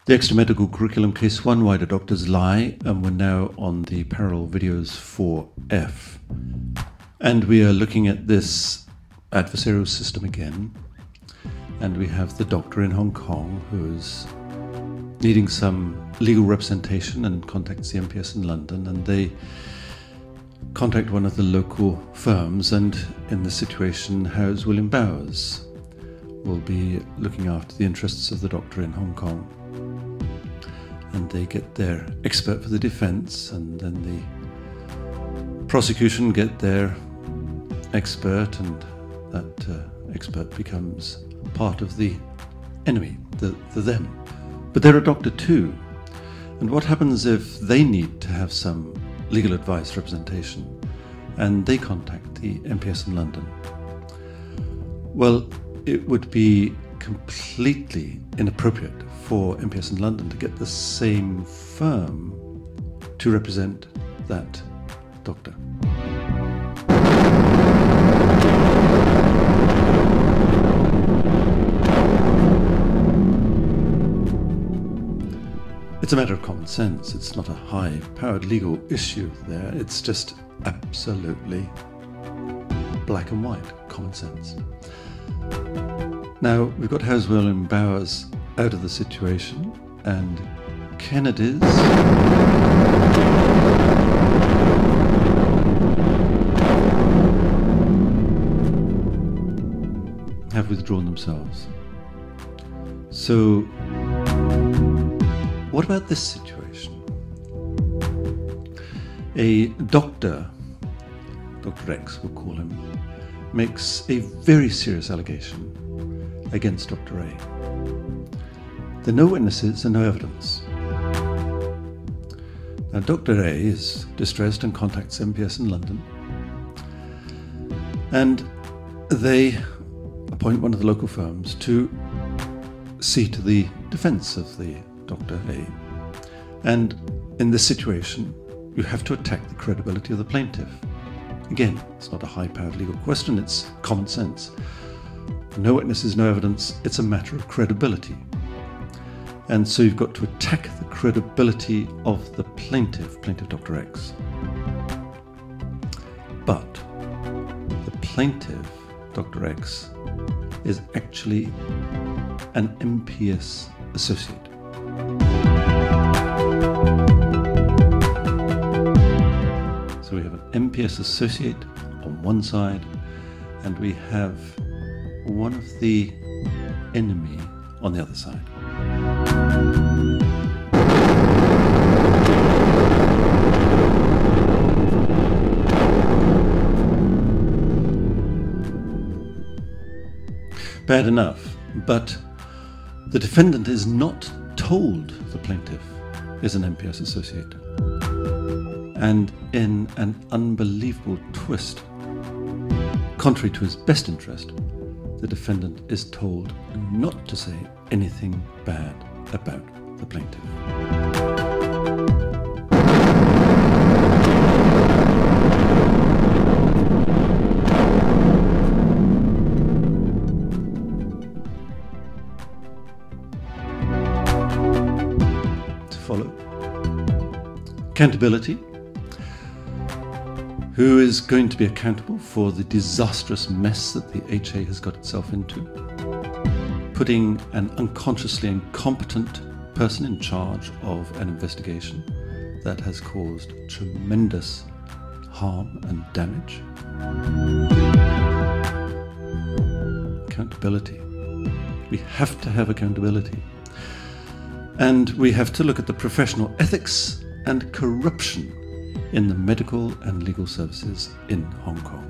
The extra medical curriculum case 1, why do doctors lie? And we're now on the parallel videos for F. And we are looking at this adversarial system again. And we have the doctor in Hong Kong who's needing some legal representation and contacts the MPS in London, and they contact one of the local firms, and in this situation, Howes William Bowers will be looking after the interests of the doctor in Hong Kong. And they get their expert for the defense, and then the prosecution get their expert, and that expert becomes part of the enemy, the them. But they're a doctor too. And what happens if they need to have some legal advice representation and they contact the MPS in London? Well, it would be completely inappropriate for MPS in London to get the same firm to represent that doctor. It's a matter of common sense. It's not a high-powered legal issue there. It's just absolutely black and white common sense. Now, we've got Howes William Bowers out of the situation, and Kennedys have withdrawn themselves. So, what about this situation? A doctor, Dr. X we'll call him, makes a very serious allegation against Dr. A. There are no witnesses and no evidence. Now, Dr. A is distressed and contacts MPS in London, and they appoint one of the local firms to see to the defense of the Dr. A. And in this situation, you have to attack the credibility of the plaintiff. Again, it's not a high-powered legal question, it's common sense. No witnesses, no evidence, it's a matter of credibility. And so you've got to attack the credibility of the plaintiff Dr. X. But the plaintiff, Dr. X, is actually an MPS associate. So we have an MPS associate on one side, and we have one of the enemy on the other side. Bad enough, but the defendant is not told the plaintiff is an MPS associate. And in an unbelievable twist, contrary to his best interest, the defendant is told not to say anything bad about the plaintiff. To follow. Accountability. Who is going to be accountable for the disastrous mess that the HA has got itself into? Putting an unconsciously incompetent person in charge of an investigation that has caused tremendous harm and damage. Accountability. We have to have accountability. And we have to look at the professional ethics and corruption in the medical and legal services in Hong Kong.